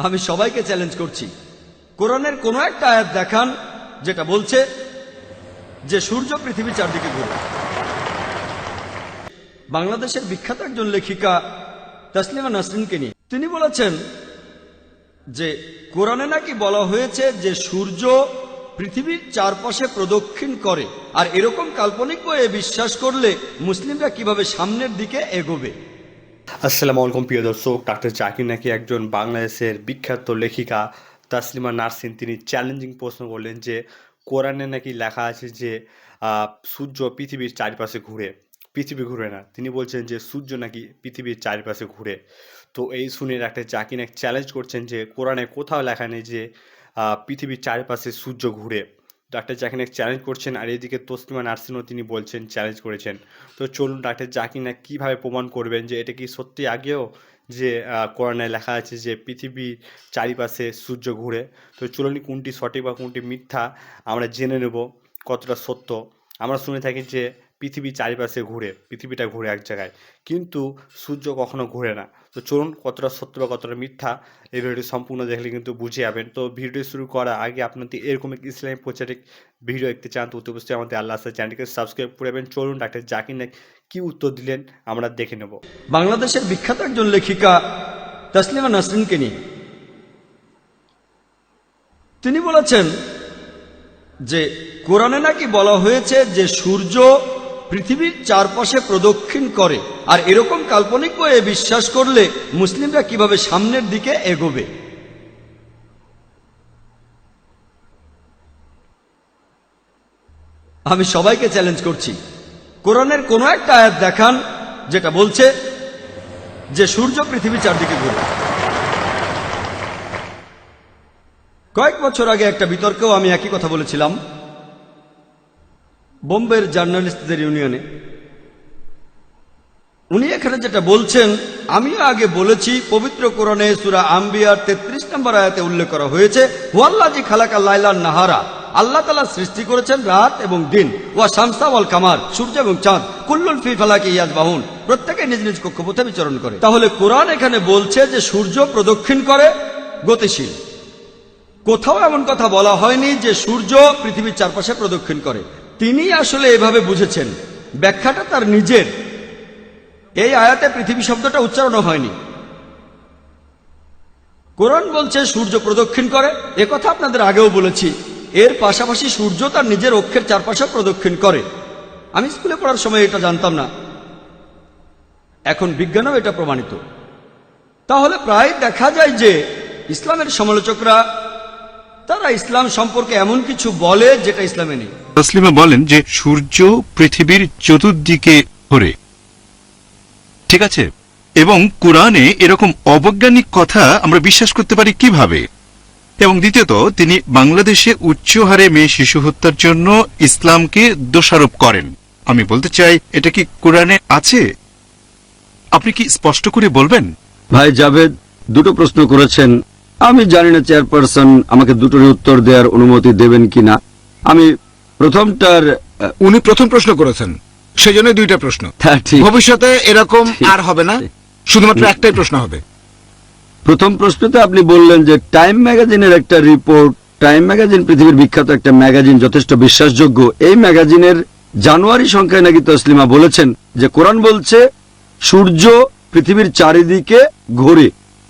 আমি সবাইকে চ্যালেঞ্জ করছি, কোরআনের কোন একটা আয়াত দেখান যেটা বলছে যে সূর্য পৃথিবীর চারদিকে ঘুরে। বাংলাদেশের বিখ্যাত একজন লেখিকা তাসলিমা নাসরিনকে নিয়ে তিনি বলেছেন যে কোরআনে নাকি বলা হয়েছে যে সূর্য পৃথিবীর চারপাশে প্রদক্ষিণ করে, আর এরকম কাল্পনিক বইয়ে বিশ্বাস করলে মুসলিমরা কিভাবে সামনের দিকে এগোবে। আসসালামু আলাইকুম প্রিয় দর্শক, ডাক্তার জাকির নাকি একজন বাংলাদেশের বিখ্যাত লেখিকা তাসলিমা নাসরিন তিনি চ্যালেঞ্জিং প্রশ্ন করলেন যে কোরআনে নাকি লেখা আছে যে সূর্য পৃথিবীর চারপাশে ঘুরে। পৃথিবী ঘুরে না, তিনি বলছেন যে সূর্য নাকি পৃথিবীর চারপাশে ঘুরে। তো এই শুনে ডাক্তার জাকির নাকি চ্যালেঞ্জ করছেন যে কোরআনে কোথাও লেখা নেই যে পৃথিবীর চারপাশে সূর্য ঘুরে। ডাক্তার জাকির নাক চ্যালেঞ্জ করছেন, আর এদিকে তসলিমা নাসরিনও তিনি বলছেন, চ্যালেঞ্জ করেছেন। তো চলুন ডাক্তার জাকির নাক কীভাবে প্রমাণ করবেন যে এটা কি সত্যি আগেও যে কোরআনে লেখা আছে যে পৃথিবীর চারিপাশে সূর্য ঘুরে। তো চলুন কোনটি সঠিক বা কোনটি মিথ্যা আমরা জেনে নেব, কতটা সত্য। আমরা শুনে থাকি যে পৃথিবী চারিপাশে ঘুরে, পৃথিবীটা ঘুরে এক জায়গায়, কিন্তু সূর্য কখনো ঘুরে না। তো চলুন কতটা সত্য বা কতটা মিথ্যা এই ভিডিওটি সম্পূর্ণ দেখলে কিন্তু বুঝে যাবেন। তো ভিডিও শুরু করার আগে আপনাদের এরকম এক ইসলামী প্রচারিক ভিডিও দেখতে চান তো অবশ্যই আমাদের আল্লাহ চ্যানেলকে সাবস্ক্রাইব করবেন। চলুন ডাক্তার জাকির নাক কি উত্তর দিলেন আমরা দেখে নেব। বাংলাদেশের বিখ্যাত একজন লেখিকা তাসলিমা নাসরিনকে নিয়ে তিনি বলেছেন যে কোরআনে নাকি বলা হয়েছে যে সূর্য পৃথিবীর চারপাশে প্রদক্ষিণ করে, আর এরকম কাল্পনিক বইয়ে বিশ্বাস করলে মুসলিমরা কিভাবে সামনের দিকে এগোবে। আমি সবাইকে চ্যালেঞ্জ করছি, কোরআনের কোন একটা আয়াত দেখান যেটা বলছে যে সূর্য পৃথিবীর চারদিকে ঘুরে। কয়েক বছর আগে একটা বিতর্কেও আমি একই কথা বলেছিলাম বোম্বের জার্নালিস্টদের ইউনিয়নে। উনি এখানে যেটা বলছেন আমিও আগে বলেছি, পবিত্র কোরআনে সূরা আম্বিয়ার 33 নম্বর আয়াতে উল্লেখ করা হয়েছে, হুয়াল্লাযী খালাকা লাইলা নাহারা, আল্লাহ তাআলা সৃষ্টি করেছেন রাত এবং দিন, ওয়া শামসা ওয়াল কামার, সূর্য এবং চাঁদ, কুল্লুন ফি ফালাকি ইয়াসবাহুন, প্রত্যেকে নিজ নিজ কক্ষপথে বিচরণ করে। তাহলে কোরআন এখানে বলছে যে সূর্য প্রদক্ষিণ করে, গতিশীল। কোথাও এমন কথা বলা হয়নি যে সূর্য পৃথিবীর চারপাশে প্রদক্ষিণ করে। তিনি আসলে এভাবে বুঝেছেন, ব্যাখ্যাটা তার নিজের। এই আয়াতে পৃথিবী শব্দটা উচ্চারণ হয়নি। কোরআন বলছে সূর্য প্রদক্ষিণ করে, কথা আপনাদের আগেও বলেছি। এর পাশাপাশি সূর্য তার নিজের অক্ষের চারপাশে প্রদক্ষিণ করে। আমি স্কুলে পড়ার সময় এটা জানতাম না, এখন বিজ্ঞানেও এটা প্রমাণিত। তাহলে প্রায় দেখা যায় যে ইসলামের সমালোচকরা তারা ইসলাম সম্পর্কে এমন কিছু বলে যেটা ইসলামে নেই। তাসলিমা বলেন যে সূর্য পৃথিবীর চতুর্দিকে ঘোরে, ঠিক আছে, এবং কোরআনে এরকম অবৈজ্ঞানিক কথা আমরা বিশ্বাস করতে পারি কিভাবে? এবং দ্বিতীয়ত তিনি বাংলাদেশে উচ্চ হারে মেয়ে শিশু হত্যার জন্য ইসলামকে দোষারোপ করেন। আমি বলতে চাই এটা কি কোরআনে আছে? আপনি কি স্পষ্ট করে বলবেন? ভাই জাভেদ দুটো প্রশ্ন করেছেন, আমি জানি না চেয়ারপারসন আমাকে দুটোর উত্তর দেওয়ার অনুমতি দেবেন কিনা। আমি প্রথমটার উনি প্রথম প্রশ্ন করেছেন, সেজন্য দুইটা প্রশ্ন। ঠিক, ভবিষ্যতে এরকম ঠিক, আর হবে না, শুধুমাত্র একটাই প্রশ্ন হবে। প্রথম প্রশ্নতে আপনি বললেন যে টাইম ম্যাগাজিনের একটা রিপোর্ট, টাইম ম্যাগাজিন পৃথিবীর বিখ্যাত একটা ম্যাগাজিন, যথেষ্ট বিশ্বাসযোগ্য। এই ম্যাগাজিনের জানুয়ারি সংখ্যায় নাকি তসলিমা বলেছেন যে কোরআন বলছে সূর্য পৃথিবীর চারিদিকে ঘোরে।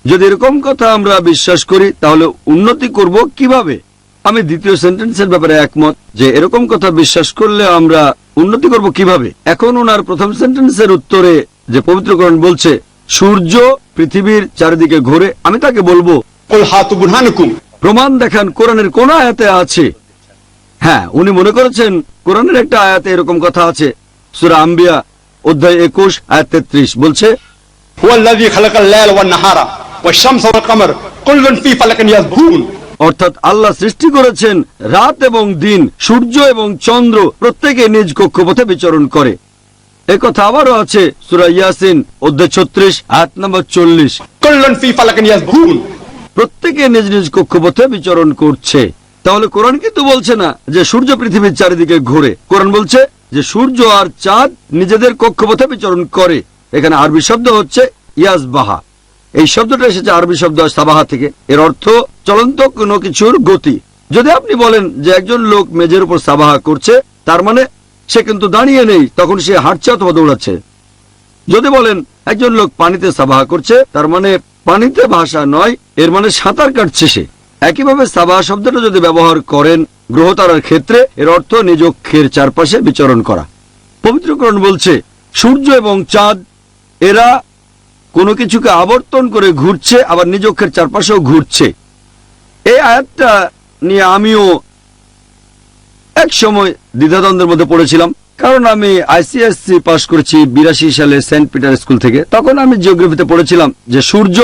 যদি এরকম কথা আমরা বিশ্বাস করি তাহলে উন্নতি করব কিভাবে? আমি দ্বিতীয় সেন্টেন্সের ব্যাপারে একমত যে এরকম কথা বিশ্বাস করলে আমরা উন্নতি করব কিভাবে। এখন ওনার প্রথম সেন্টেন্সের উত্তরে যে পবিত্র কোরআন বলছে সূর্য পৃথিবীর চারিদিকে ঘোরে, আমি তাকে বলবো প্রমাণ দেখান কোরআনের কোন আয়াতে আছে। হ্যাঁ, উনি মনে করেছেন কোরআনের একটা আয়াতে এরকম কথা আছে, সূরা আম্বিয়া অধ্যায় 21 আয়াত 33 বলছে অর্থাৎ আল্লাহ সৃষ্টি করেছেন রাত এবং দিন, সূর্য এবং চন্দ্র প্রত্যেকে নিজ কক্ষপথে বিচরণ করে। এ কথা আবারও আছে সূরা ইয়াসিন অধ্যায় 36 আয়াত নম্বর 40, প্রত্যেকে নিজ নিজ কক্ষপথে বিচরণ করছে। তাহলে কোরআন কিন্তু বলছে না যে সূর্য পৃথিবীর চারিদিকে ঘোরে, কোরআন বলছে যে সূর্য আর চাঁদ নিজেদের কক্ষপথে বিচরণ করে। এখানে আরবি শব্দ হচ্ছে ইয়াসবাহা। এই শব্দটা এসেছে আরবি শব্দ সাবাহা থেকে। এর অর্থ চলন্ত কোনো কিছুর গতি। যদি আপনি বলেন যে একজন লোক মেঝের উপর সাবাহা করছে, তার মানে সে কিন্তু দাঁড়িয়ে নেই, তখন সে হাঁটছে অথবা দৌড়াচ্ছে। যদি বলেন একজন লোক পানিতে সাবাহা করছে, তার মানে পানিতে ভাসা নয়, এর মানে সাঁতার কাটছে সে। একইভাবে সাবাহা শব্দটা যদি ব্যবহার করেন গ্রহতারার ক্ষেত্রে, এর অর্থ নিজ অক্ষের চারপাশে বিচরণ করা। পবিত্র কোরআন বলছে সূর্য এবং চাঁদ এরা কোনো কিছুকে আবর্তন করে ঘুরছে, আবার নিজ অক্ষের চারপাশেও ঘুরছে। এই আয়াতটা নিয়ে আমিও এক সময় দ্বিধাদ্বন্দ্বের মধ্যে পড়েছিলাম, কারণ আমি আইসিএসসি পাশ করেছি 82 সালে সেন্ট পিটার স্কুল থেকে। তখন আমি জিওগ্রাফিতে পড়েছিলাম যে সূর্য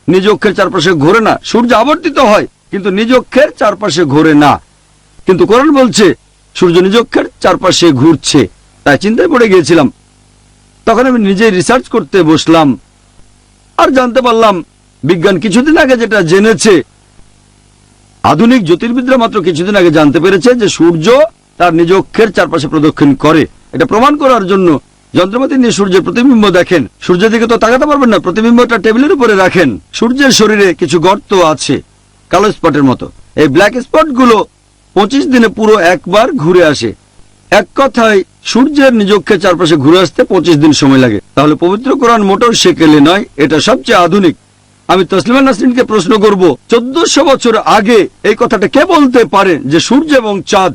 নিজ অক্ষের চারপাশে ঘোরে না, সূর্য আবর্তিত হয় কিন্তু নিজ অক্ষের চারপাশে ঘোরে না। কিন্তু কোরআন বলছে সূর্য নিজ অক্ষের চারপাশে ঘুরছে। তাই চিন্তায় পড়ে গিয়েছিলাম। তখন আমি নিজেই রিসার্চ করতে বসলাম, আর জানতে পারলাম বিজ্ঞান কিছুদিন আগে যেটা জেনেছে, আধুনিক জ্যোতির্বিদরা মাত্র কিছুদিন আগে জানতে পেরেছে যে সূর্য তার নিজ অক্ষের চারপাশে প্রদক্ষিণ করে। এটা প্রমাণ করার জন্য যন্ত্রপাতি নিয়ে সূর্যের প্রতিবিম্ব দেখেন। সূর্যের দিকে তো তাকাতে পারবেন না, প্রতিবিম্বটা টেবিলের উপরে রাখেন। সূর্যের শরীরে কিছু গর্ত আছে কালো স্পটের মতো। এই ব্ল্যাক স্পটগুলো 25 দিনে পুরো একবার ঘুরে আসে। এক কথায় সূর্যের নিজ অক্ষের চারপাশে ঘুরে আসতে 25 দিন সময় লাগে। তাহলে পবিত্র কোরআন মোটর সেকেলে নয়, এটা সবচেয়ে আধুনিক। আমি তসলিমা নাসরিনকে প্রশ্ন করব, 1400 বছর আগে এই কথাটা কে বলতে পারে যে সূর্য এবং চাঁদ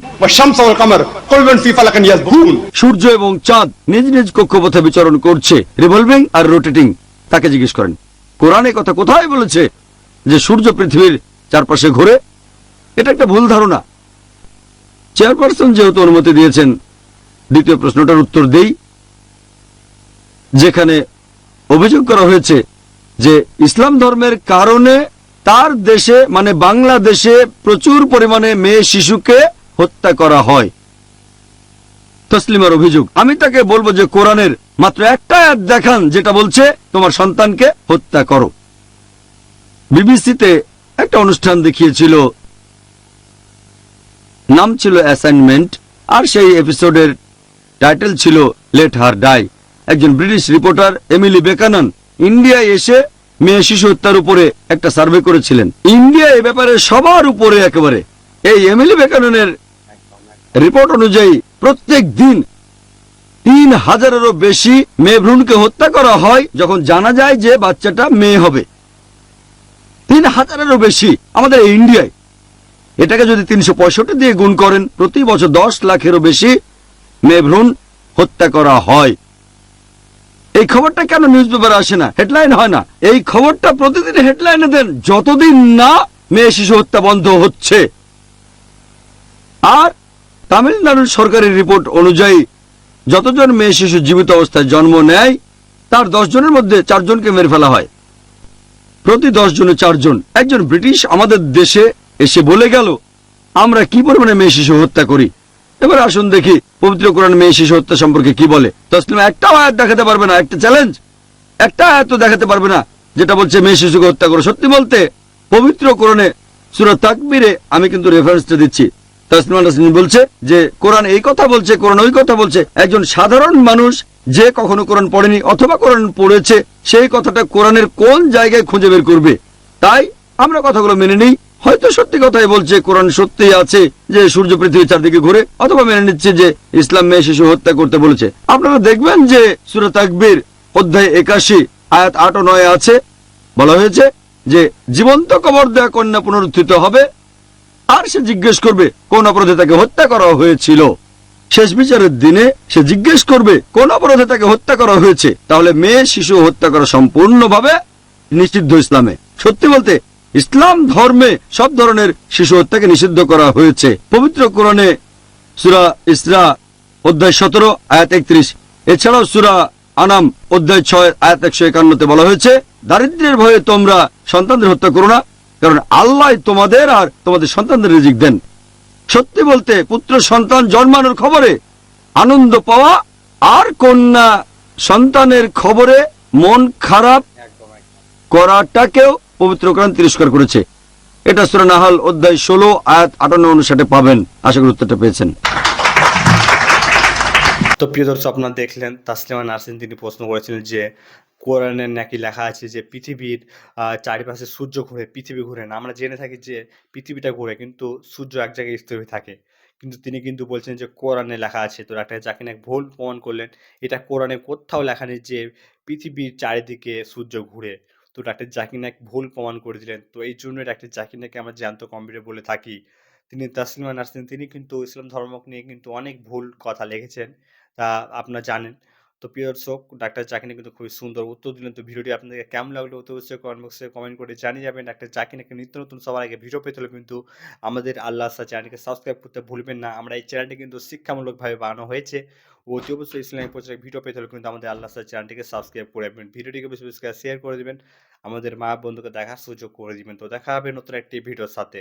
সূর্য এবং চাঁদ নিজ নিজ কক্ষপথে বিচরণ করছে, রিভলভিং আর রোটেটিং? তাকে জিজ্ঞেস করেন কোরআনে কথা কোথায় বলেছে যে সূর্য পৃথিবীর চারপাশে ঘোরে? এটা একটা ভুল ধারণা। চেয়ারপারসন যেহেতু অনুমতি দিয়েছেন, দ্বিতীয় প্রশ্নটার উত্তর দেই, যেখানে অভিযোগ করা হয়েছে যে ইসলাম ধর্মের কারণে তার দেশে মানে বাংলাদেশে প্রচুর পরিমাণে মেয়ে শিশুকে হত্যা করা হয়। তসলিমার অভিযোগ। আমি তাকে বলবো যে কোরআনের মাত্র একটা আয়াত দেখান যেটা বলছে তোমার সন্তানকে হত্যা করো। বিবিসিতে একটা অনুষ্ঠান দেখিয়েছিল, নাম ছিল অ্যাসাইনমেন্ট, আর সেই এপিসোডের টাইটেল ছিল লেট হার ডাই। একজন ব্রিটিশ রিপোর্টার এমিলি বেকানন ইন্ডিয়ায় এসে মেয়ে শিশু হত্যার উপরে একটা সার্ভে করেছিলেন। ইন্ডিয়া এ ব্যাপারে সবার উপরে একেবারে। এই এমিলি বেকাননের রিপোর্ট অনুযায়ী প্রত্যেক দিন 3000-এরও বেশি মেয়ে ভ্রূণকে হত্যা করা হয় যখন জানা যায় যে বাচ্চাটা মেয়ে হবে। 3000-এরও বেশি আমাদের ইন্ডিয়ায়। এটাকে যদি 365 দিয়ে গুণ করেন, প্রতি বছর 10 লাখেরও বেশি মেয়ে ভ্রূণ হত্যা করা হয়। এই খবরটা কেন নিউজ পেপারে আসে না, হেডলাইন হয় না? এই খবরটা প্রতিদিন হেডলাইনে দেন যতদিন না মেয়ে শিশু হত্যা বন্ধ হচ্ছে। আর তামিলনাড়ুর সরকারি রিপোর্ট অনুযায়ী যতজন মেয়ে শিশু জীবিত অবস্থায় জন্ম নেয় তার 10 জনের মধ্যে 4 জনকে মেরে ফেলা হয়। প্রতি 10 জনে 4 জন। একজন ব্রিটিশ আমাদের দেশে এসে বলে গেল আমরা কি পরিমাণে মেয়ে শিশু হত্যা করি। এবার আসুন দেখি পবিত্র কোরআন মেয়ে শিশু হত্যা সম্পর্কে কি বলে। তসলিমা একটা আয়াত দেখাতে পারবে না, একটা চ্যালেঞ্জ, একটা আয়াত দেখাতে পারবে না যেটা বলছে মেয়ে শিশুকে হত্যা করো। সত্যি বলতে পবিত্র কোরআনে সূরা তাকবীরে, আমি কিন্তু রেফারেন্সটা দিচ্ছি, তসলিমা নাসরিন বলছে যে কোরআন এই কথা বলছে, কোরআন ওই কথা বলছে। একজন সাধারণ মানুষ যে কখনো কোরআন পড়েনি অথবা কোরআন পড়েছে, সেই কথাটা কোরআনের কোন জায়গায় খুঁজে বের করবে? তাই আমরা কথাগুলো মেনে নিই। হয়তো সত্যি কথাই বলছে, কোরআন সত্যিই আছে যে সূর্য পৃথিবীর চারদিকে ঘুরে, অথবা মেনে নিচ্ছে যে ইসলাম মেয়ে শিশু হত্যা করতে বলেছে। আপনারা দেখবেন যে সূরা তাকবীর অধ্যায় 81 আয়াত 8 ও 9 আছে, বলা হয়েছে যে জীবন্ত কবর দেওয়া কন্যা পুনরুত্থিত হবে, আর সে জিজ্ঞেস করবে কোন অপরাধে তাকে হত্যা করা হয়েছিল। শেষ বিচারের দিনে সে জিজ্ঞেস করবে কোন অপরাধে তাকে হত্যা করা হয়েছে। তাহলে মেয়ে শিশু হত্যা করা সম্পূর্ণভাবে নিষিদ্ধ ইসলামে। সত্যি বলতে ইসলাম ধর্মে সব ধরনের শিশু হত্যাকে নিষিদ্ধ করা হয়েছে। পবিত্র কোরআনে সূরা ইসরা অধ্যায় 17 আয়াত 31, এছাড়াও সূরা আনাম অধ্যায় 6 আয়াত 151-তে বলা হয়েছে দারিদ্র্যের ভয়ে তোমরা সন্তানদের হত্যা করো না, কারণ আল্লাহ তোমাদের আর তোমাদের সন্তানদের রিজিক দেন। সত্যি বলতে পুত্র সন্তান জন্মানোর খবরে আনন্দ পাওয়া আর কন্যা সন্তানের খবরে মন খারাপ করাটাকেও পবিত্র কোরআন তিরস্কার করেছে। এটা সূরা নাহাল অধ্যায় 16 আয়াত 58-59 পাবেন। আশা করি উত্তরটা পেয়েছেন। তো প্রিয় দর্শক, আপনারা দেখলেন তাসলিমা নাসরিন তিনি প্রশ্ন করেছিলেন যে কোরআনে নাকি লেখা আছে যে পৃথিবীর চারিপাশে সূর্য ঘোরে, পৃথিবী ঘোরে না। আমরা জেনে থাকি যে পৃথিবীটা ঘোরে কিন্তু সূর্য এক জায়গায় স্থির হয়ে থাকে। কিন্তু তিনি কিন্তু বলছেন যে কোরআনে লেখা আছে। তো ডাক্তার জাকির নায়েক ভুল প্রমাণ করলেন। এটা কোরআনে কোথাও লেখা নেই যে পৃথিবীর চারিদিকে সূর্য ঘুরে। তো ডাক্তার জাকির নায়েক ভুল প্রমাণ করে দিলেন। তো এইজন্যই ডাক্তার জাকির নায়েককে আমরা জ্যান্ত কমরেড বলে থাকি। তিনি তাসলিমা নাসরিন তিনি কিন্তু ইসলাম ধর্ম নিয়ে কিন্তু অনেক ভুল কথা লিখেছেন। তা আপনারা জানেন। তো প্রিয় দর্শক ডাক্তার জাকির নায়েক কিন্তু খুবই সুন্দর উত্তর দিলেন। তো ভিডিওটি আপনাদের কেমন লাগলো অতি অবশ্যই কমেন্ট বক্সে কমেন্ট করে জানিয়ে যাবেন। ডাক্তার জাকির নায়েকের নিত্য নতুন সবার আগে ভিডিও পেতে হলে কিন্তু আমাদের আল্লাহ আস্থা চ্যানেলটিকে সাবস্ক্রাইব করতে ভুলবেন না। আমরা এই চ্যানেলটি কিন্তু শিক্ষামূলকভাবে বানানো হয়েছে। অতি অবশ্যই ইসলামিক প্রচারে ভিডিও পেতে হলে কিন্তু আমাদের আল্লাহ আস্থা চ্যানেলটিকে সাবস্ক্রাইব করে রাখবেন। ভিডিওটিকে বেশি বেশি করে শেয়ার করে দিবেন। আমাদের মা বন্ধুকে দেখার সুযোগ করে দিবেন। তো দেখা হবে নতুন একটি ভিডিওর সাথে।